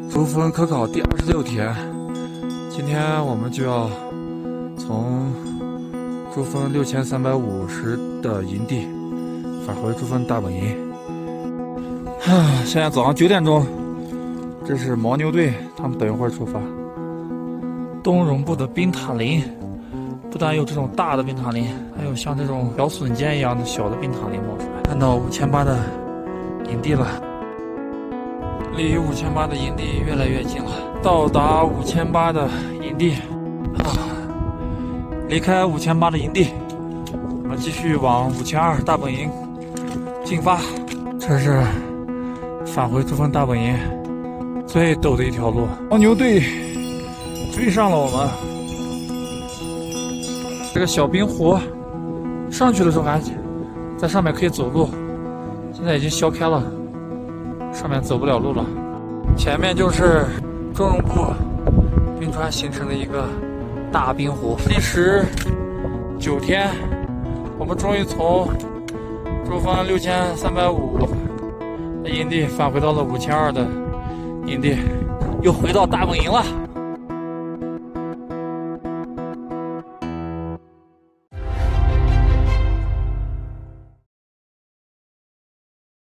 珠峰科考第26天，今天我们就要从珠峰6350的营地返回珠峰大本营。现在早上9点钟，这是牦牛队，他们等一会儿出发。东绒部的冰塔林，不但有这种大的冰塔林，还有像这种小笋尖一样的小的冰塔林冒出来。看到5800的营地了。离5800的营地越来越近了，到达5800的营地离开5800的营地，我们继续往5200大本营进发。这是返回珠峰大本营最陡的一条路，牦牛队追上了我们。这个小冰湖上去的时候还在上面可以走路，现在已经削开了，上面走不了路了。前面就是中绒部冰川形成的一个大冰湖。历时9天，我们终于从珠峰6350的营地返回到了5200的营地，又回到大本营了。